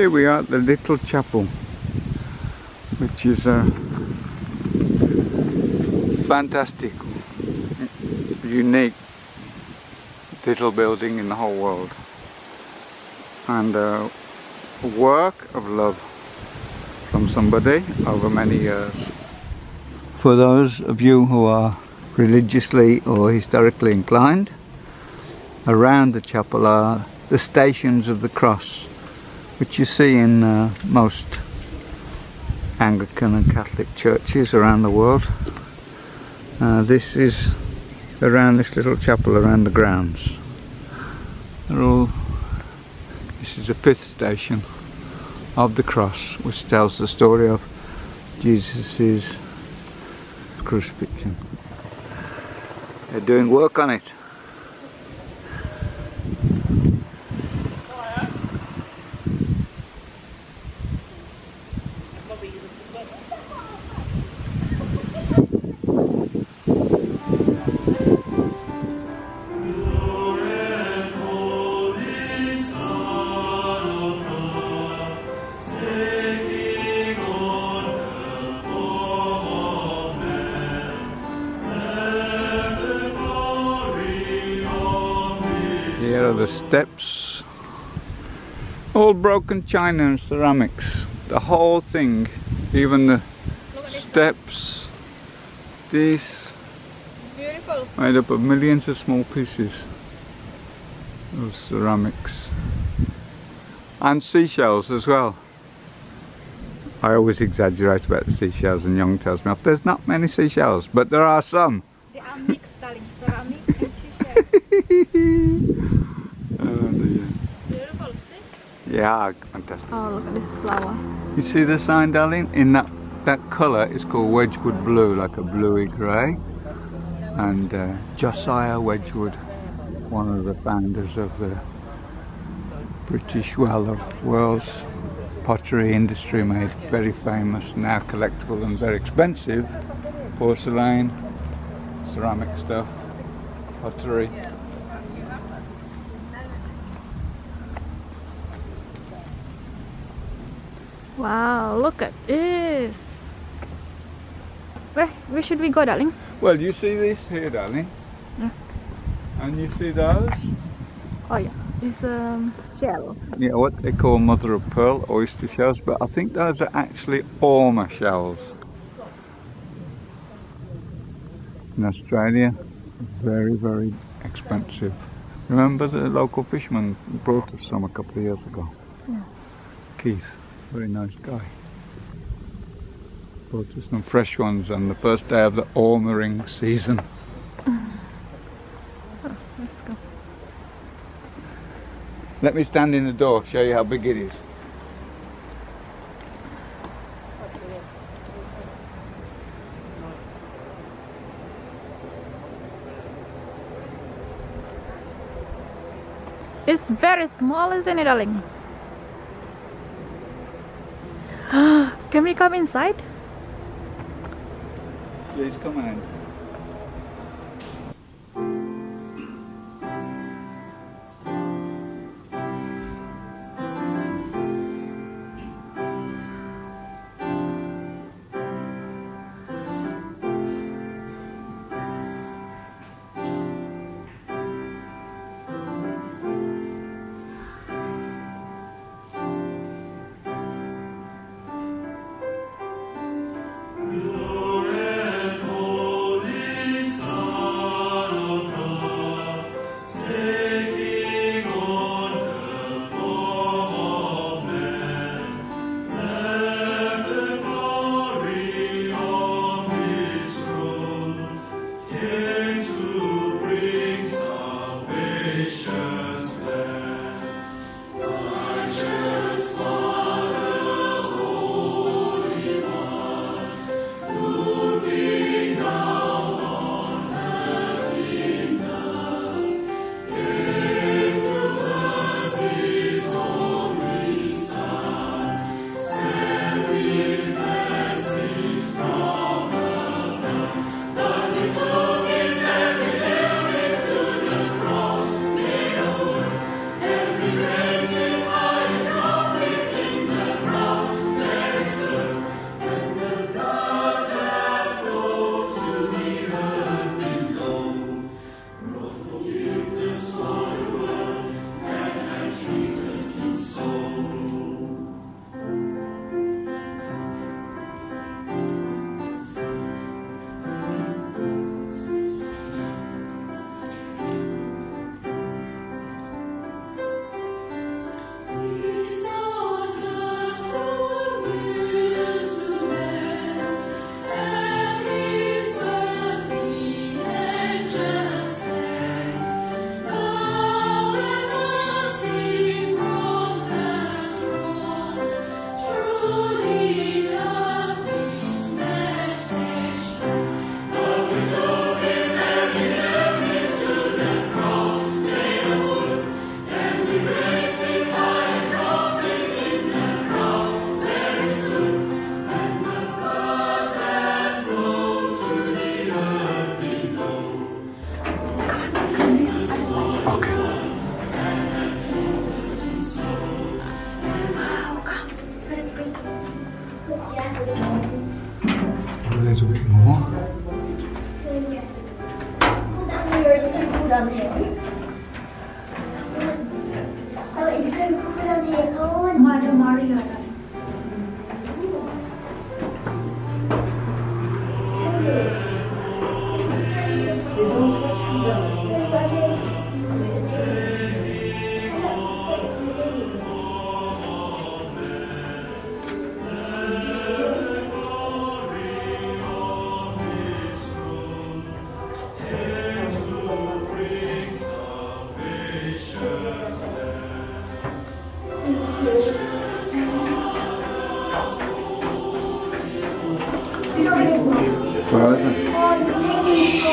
Here we are at the little chapel, which is a fantastic, unique little building in the whole world, and a work of love from somebody over many years. For those of you who are religiously or historically inclined, around the chapel are the Stations of the Cross, which you see in most Anglican and Catholic churches around the world. This is around this little chapel, around the grounds. This is the 5th station of the cross, which tells the story of Jesus' crucifixion. They're doing work on it. Here are the steps, all broken china and ceramics, the whole thing, even the steps, this, beautiful, made up of millions of small pieces of ceramics, and seashells as well. I always exaggerate about the seashells, and Young tells me off. There's not many seashells, but there are some. They are mixed, darling, ceramic and seashell. Oh dear. It's beautiful, see? Yeah, fantastic. Oh, look at this flower. You see the sign, darling? In that colour is called Wedgwood blue, like a bluey grey. And Josiah Wedgwood, one of the founders of the British, well, the world's pottery industry, made very famous, now collectible and very expensive, porcelain, ceramic stuff, pottery. Wow, look at this. Where should we go, darling? Well, you see this here, darling? Yeah. And you see those? Oh yeah, it's shell. Yeah, what they call mother of pearl oyster shells, but I think those are actually ormer shells. In Australia, very, very expensive. Remember the local fisherman brought us some a couple of years ago? Yeah. Keith, very nice guy. Brought us some fresh ones on the first day of the ormering season. Oh, let's go. Let me stand in the door, show you how big it is. It's very small, isn't it, darling? Can we come inside? Please come in. Mother Maria. Further.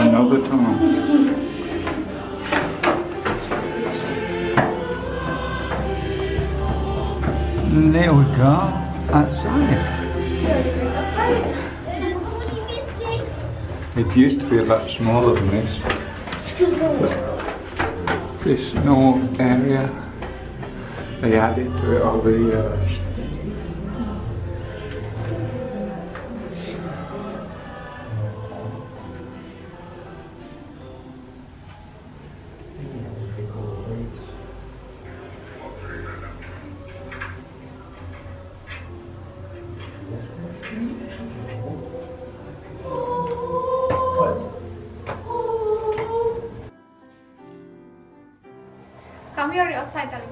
Another tunnel. And there we go, outside. It used to be a lot smaller than this. But this north area, they added to it over the years. Come here outside, darling.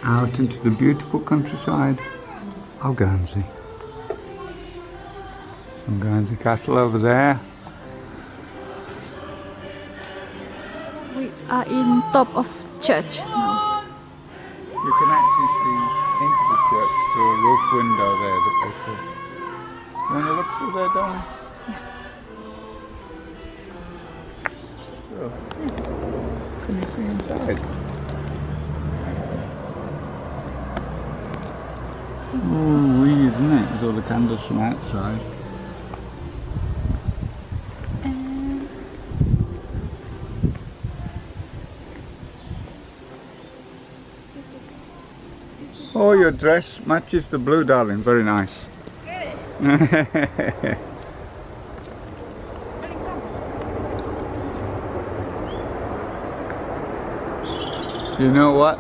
Out into the beautiful countryside of Guernsey. Some Guernsey castle over there. We are in top of church now. You can actually see into the church through a roof window there that they put. You want to look through there, darling? Yeah. Sure. Can you see inside? Oh, weird, isn't it? With all the candles from outside. Oh, your dress matches the blue, darling. Very nice. You know what?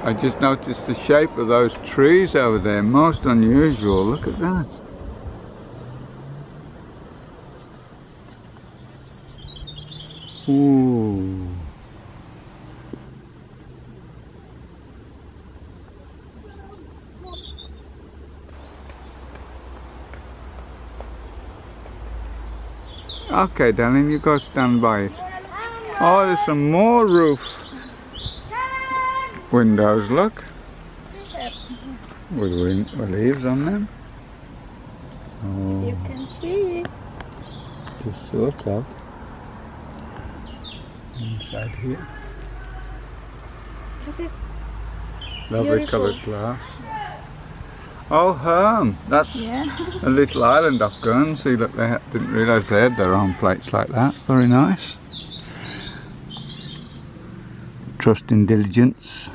I just noticed the shape of those trees over there. Most unusual. Look at that. Ooh. Okay, darling, you go stand by it. Oh, there's some more roof windows, look. With leaves on them. Oh, You can see. just sort of. Inside here. This is Lovely beautiful. coloured glass. Oh, that's Yeah. a little island off Guernsey. Look, they didn't realise they had their own plates like that. Very nice. Trust in diligence.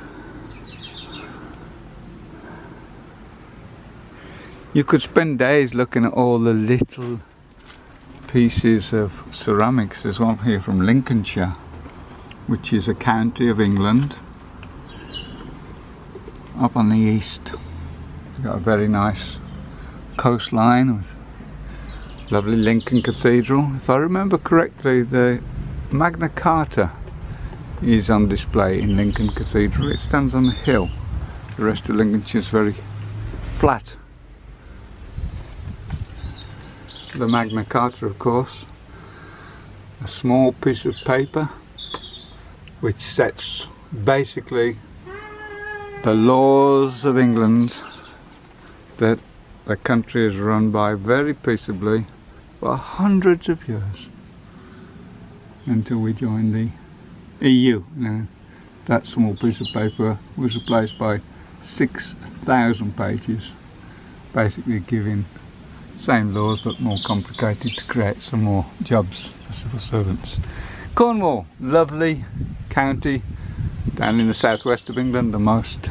You could spend days looking at all the little pieces of ceramics. There's one here from Lincolnshire, which is a county of England, up on the east. We've got a very nice coastline with lovely Lincoln Cathedral. If I remember correctly, the Magna Carta is on display in Lincoln Cathedral. It stands on a hill. The rest of Lincolnshire is very flat. The Magna Carta, of course, a small piece of paper which sets basically the laws of England that the country is run by very peaceably for hundreds of years until we joined the EU. Now, that small piece of paper was replaced by 6,000 pages, basically giving same laws but more complicated to create some more jobs for civil servants. Cornwall, lovely county down in the southwest of England, the most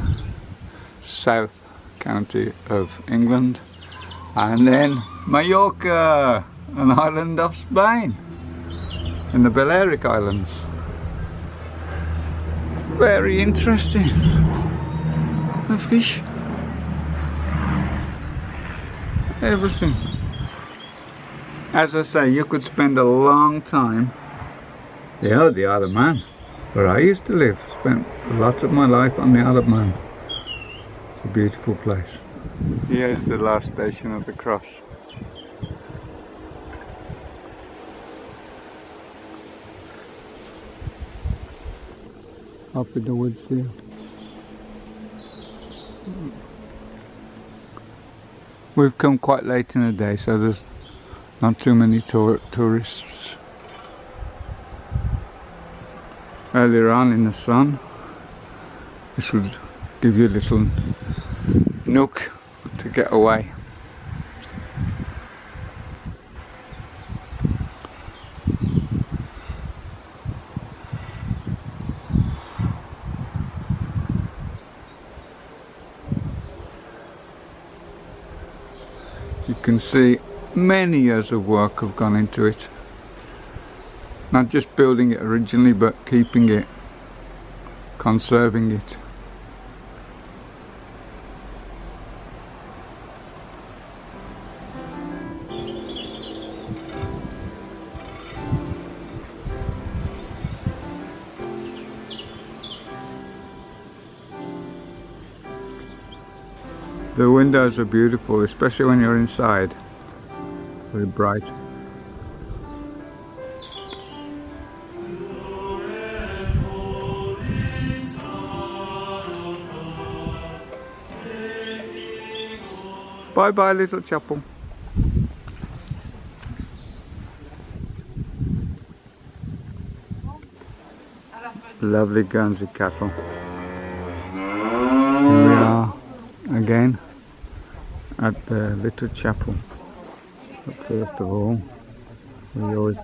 south county of England. And then Mallorca, an island of Spain, in the Balearic Islands. Very interesting. The fish, everything. As I say, you could spend a long time. Yeah, the Isle of Man, where I used to live. Spent lots of my life on the Isle of Man. It's a beautiful place. Here's the last station of the cross. Up in the woods here. We've come quite late in the day, so there's not too many tourists. Earlier on in the sun, this would give you a little nook to get away. You can see many years of work have gone into it. Not just building it originally, but keeping it, conserving it. The windows are beautiful, especially when you're inside. Very bright. Bye bye, little chapel. Lovely Guernsey cattle. Here we are again at the little chapel. But first of all, we always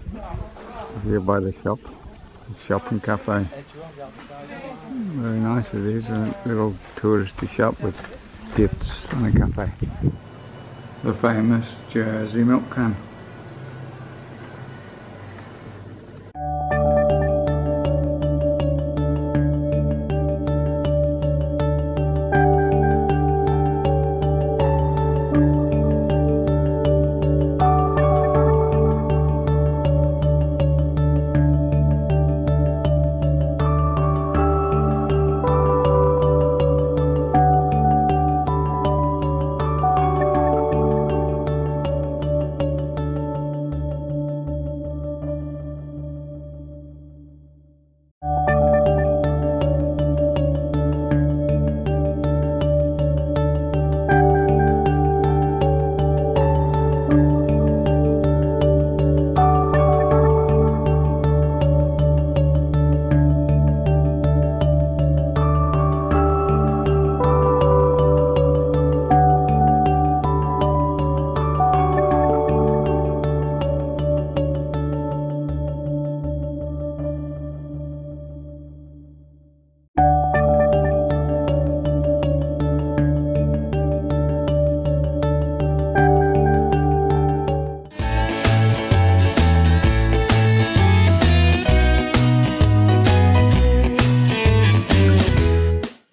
here by the shop, the shopping cafe. Very nice it is, a little touristy shop with gifts and a cafe. The famous Jersey milk can.